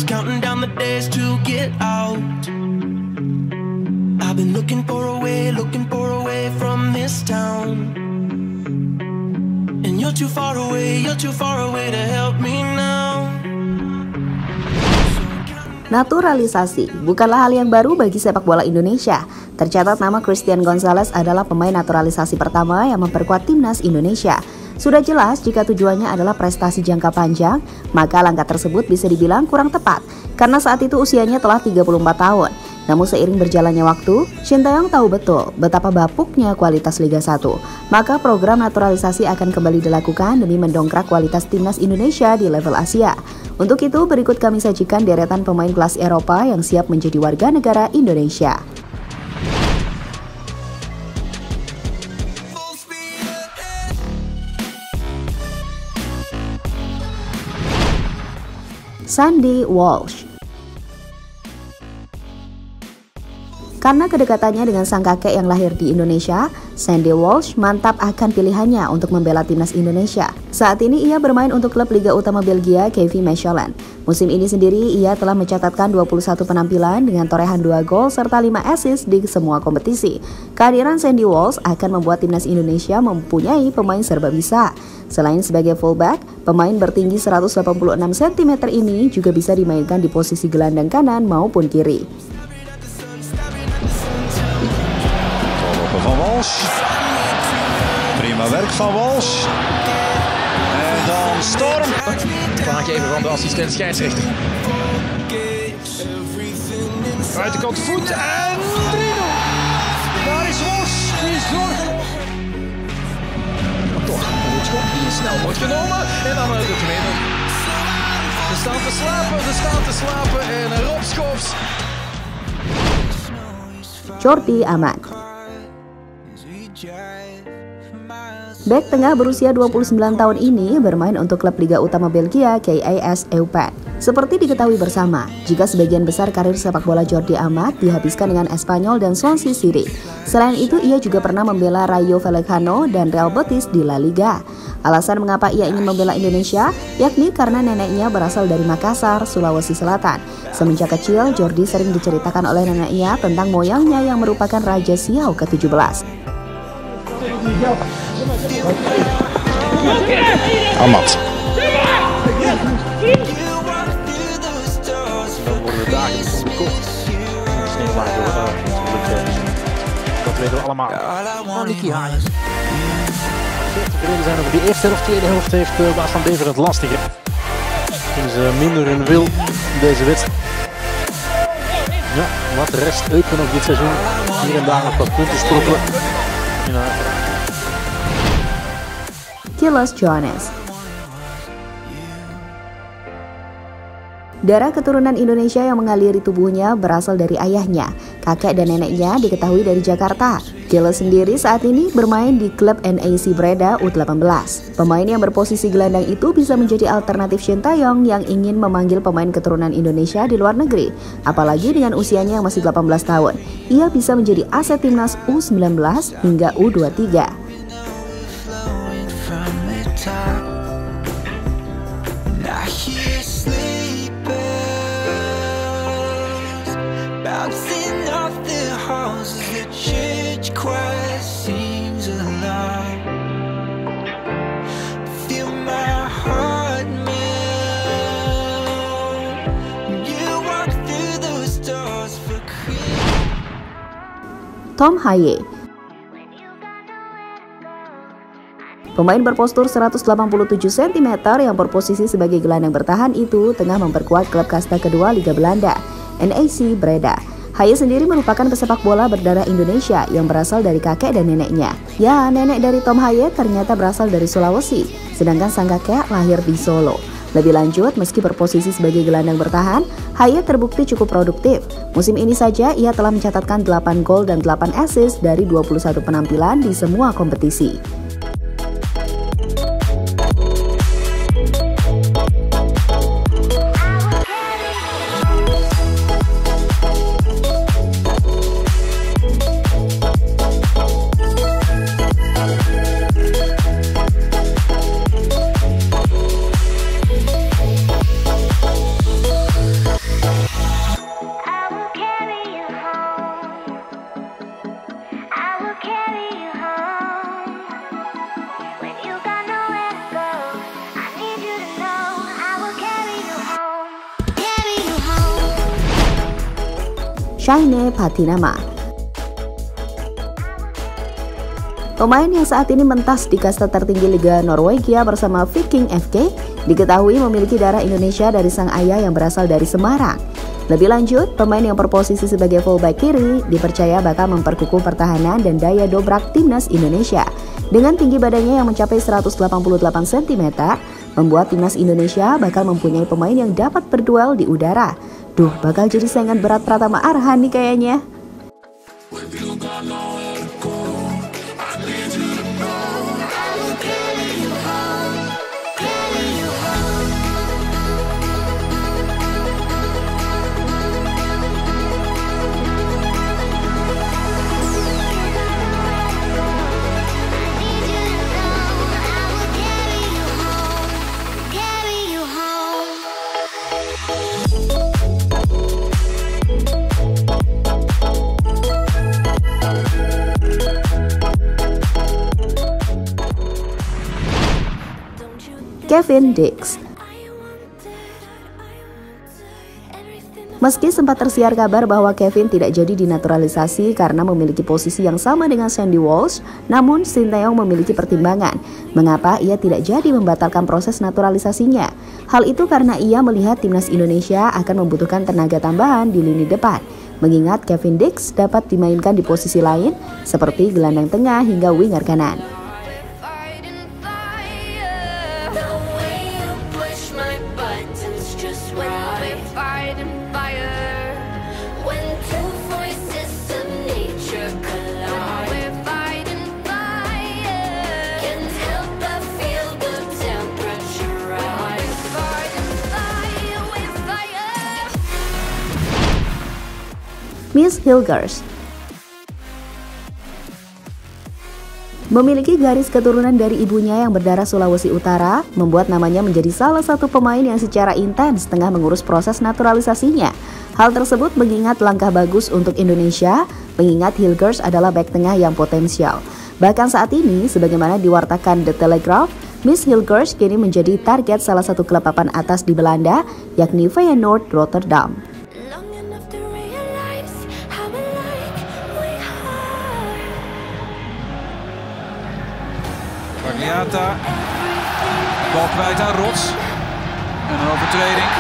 counting down the days to get out. I've been looking for a way from this town. And you're too far away to help me now. Naturalisasi bukanlah hal yang baru bagi sepak bola Indonesia. Tercatat nama Christian Gonzalez adalah pemain naturalisasi pertama yang memperkuat timnas Indonesia. Sudah jelas jika tujuannya adalah prestasi jangka panjang, maka langkah tersebut bisa dibilang kurang tepat karena saat itu usianya telah 34 tahun. Namun seiring berjalannya waktu, Shin Tae-yong tahu betul betapa bapuknya kualitas Liga 1. Maka program naturalisasi akan kembali dilakukan demi mendongkrak kualitas timnas Indonesia di level Asia. Untuk itu, berikut kami sajikan deretan pemain kelas Eropa yang siap menjadi warga negara Indonesia. Sandy Walsh. Karena kedekatannya dengan sang kakek yang lahir di Indonesia, Sandy Walsh mantap akan pilihannya untuk membela timnas Indonesia. Saat ini ia bermain untuk klub Liga Utama Belgia KV Mechelen. Musim ini sendiri ia telah mencatatkan 21 penampilan dengan torehan 2 gol serta 5 assist di semua kompetisi. Kehadiran Sandy Walsh akan membuat timnas Indonesia mempunyai pemain serba bisa. Selain sebagai fullback, pemain bertinggi 186 cm ini juga bisa dimainkan di posisi gelandang kanan maupun kiri. Van Walsh. Prima werk van Walsh. En dan Storm. Aangeven van de assistent scheidsrechter. Uit de kant voet en 3-0. Daar is Walsh. Die is door. Maar toch, een goed schot die snel wordt genomen. En dan de tweede. Ze staan te slapen en Rob Schoofs. Jordi Amat. Bek tengah berusia 29 tahun ini bermain untuk klub Liga Utama Belgia KAS Eupen. Seperti diketahui bersama, jika sebagian besar karir sepak bola Jordi Amat dihabiskan dengan Espanyol dan Swansea City. Selain itu, ia juga pernah membela Rayo Vallecano dan Real Betis di La Liga. Alasan mengapa ia ingin membela Indonesia, yakni karena neneknya berasal dari Makassar, Sulawesi Selatan. Semenjak kecil, Jordi sering diceritakan oleh neneknya tentang moyangnya yang merupakan Raja Siau ke-17. Amat. Dat weten we allemaal. Nicky Hagens. Tevreden zijn over die eerste helft. Tweede helft heeft Waas van Beveren het lastiger. Toen ze minder in wil deze wedstrijd. Ja, wat de rest Eupen nog dit seizoen. Hier en daar nog wat punten sprokkelen. Kilos Johannes. Darah keturunan Indonesia yang mengaliri tubuhnya berasal dari ayahnya. Kakek dan neneknya diketahui dari Jakarta. Kilos sendiri saat ini bermain di klub NAC Breda U18. Pemain yang berposisi gelandang itu bisa menjadi alternatif Shin Tae-yong yang ingin memanggil pemain keturunan Indonesia di luar negeri. Apalagi dengan usianya yang masih 18 tahun. Ia bisa menjadi aset timnas U19 hingga U23. Bouncing off the halls as the church choir sings aloud. Feel my heart melt. You walk through those doors for Christmas. Tom Haye. Pemain berpostur 187 cm yang berposisi sebagai gelandang bertahan itu tengah memperkuat klub kasta kedua Liga Belanda, NAC Breda. Haye sendiri merupakan pesepak bola berdarah Indonesia yang berasal dari kakek dan neneknya. Ya, nenek dari Tom Haye ternyata berasal dari Sulawesi, sedangkan sang kakek lahir di Solo. Lebih lanjut, meski berposisi sebagai gelandang bertahan, Haye terbukti cukup produktif. Musim ini saja ia telah mencatatkan 8 gol dan 8 assist dari 21 penampilan di semua kompetisi. Shaine Patinama. Pemain yang saat ini mentas di kasta tertinggi Liga Norwegia bersama Viking FK diketahui memiliki darah Indonesia dari sang ayah yang berasal dari Semarang. Lebih lanjut, pemain yang berposisi sebagai fullback kiri dipercaya bakal memperkukuh pertahanan dan daya dobrak timnas Indonesia. Dengan tinggi badannya yang mencapai 188 cm, membuat timnas Indonesia bakal mempunyai pemain yang dapat berduel di udara. Duh, bakal jadi saingan berat Pratama Arhan nih kayaknya. Kevin Dix. Meski sempat tersiar kabar bahwa Kevin tidak jadi dinaturalisasi karena memiliki posisi yang sama dengan Sandy Walsh, namun Sinteyong memiliki pertimbangan mengapa ia tidak jadi membatalkan proses naturalisasinya. Hal itu karena ia melihat timnas Indonesia akan membutuhkan tenaga tambahan di lini depan, mengingat Kevin Dix dapat dimainkan di posisi lain seperti gelandang tengah hingga winger kanan. Miss Hilgers memiliki garis keturunan dari ibunya yang berdarah Sulawesi Utara, membuat namanya menjadi salah satu pemain yang secara intens tengah mengurus proses naturalisasinya. Hal tersebut mengingat langkah bagus untuk Indonesia, mengingat Hilgers adalah bek tengah yang potensial. Bahkan saat ini, sebagaimana diwartakan The Telegraph, Miss Hilgers kini menjadi target salah satu klub papan atas di Belanda, yakni Feyenoord Rotterdam. Pagliata, bal kwijt aan Rots en een overtreding.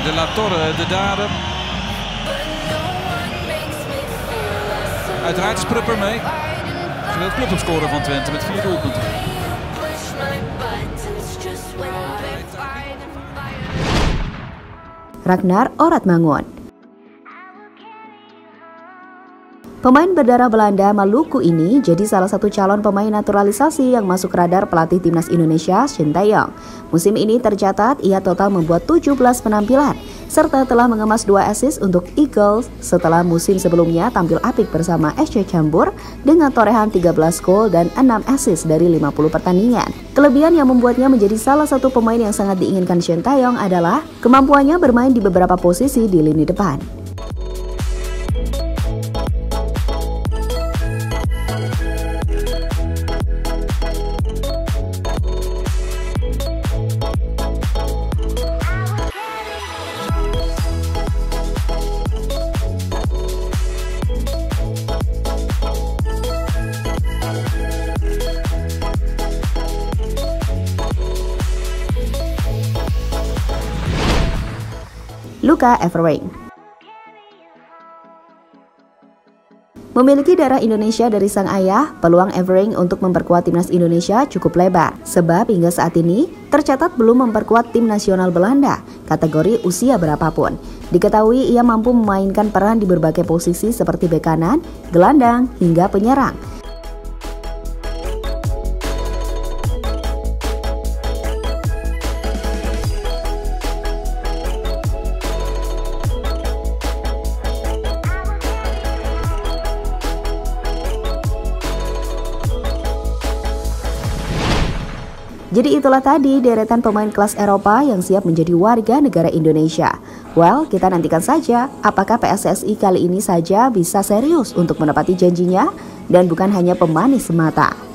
De La Torre, de dader. Uiteraard is Prupper mee. Het clubtopscorer van Twente met 4 doelpunten. Ragnar Oratmangun. Pemain berdarah Belanda Maluku ini jadi salah satu calon pemain naturalisasi yang masuk radar pelatih timnas Indonesia, Sinteyong. Musim ini tercatat ia total membuat 17 penampilan, serta telah mengemas 2 assist untuk Eagles setelah musim sebelumnya tampil apik bersama SC Cambuur dengan torehan 13 gol dan 6 assist dari 50 pertandingan. Kelebihan yang membuatnya menjadi salah satu pemain yang sangat diinginkan Sinteyong adalah kemampuannya bermain di beberapa posisi di lini depan. Luka Evering memiliki darah Indonesia dari sang ayah. Peluang Evering untuk memperkuat timnas Indonesia cukup lebar, sebab hingga saat ini tercatat belum memperkuat tim nasional Belanda kategori usia berapapun. Diketahui ia mampu memainkan peran di berbagai posisi seperti bek kanan, gelandang, hingga penyerang. Jadi itulah tadi deretan pemain kelas Eropa yang siap menjadi warga negara Indonesia. Well, kita nantikan saja apakah PSSI kali ini saja bisa serius untuk menepati janjinya dan bukan hanya pemanis semata.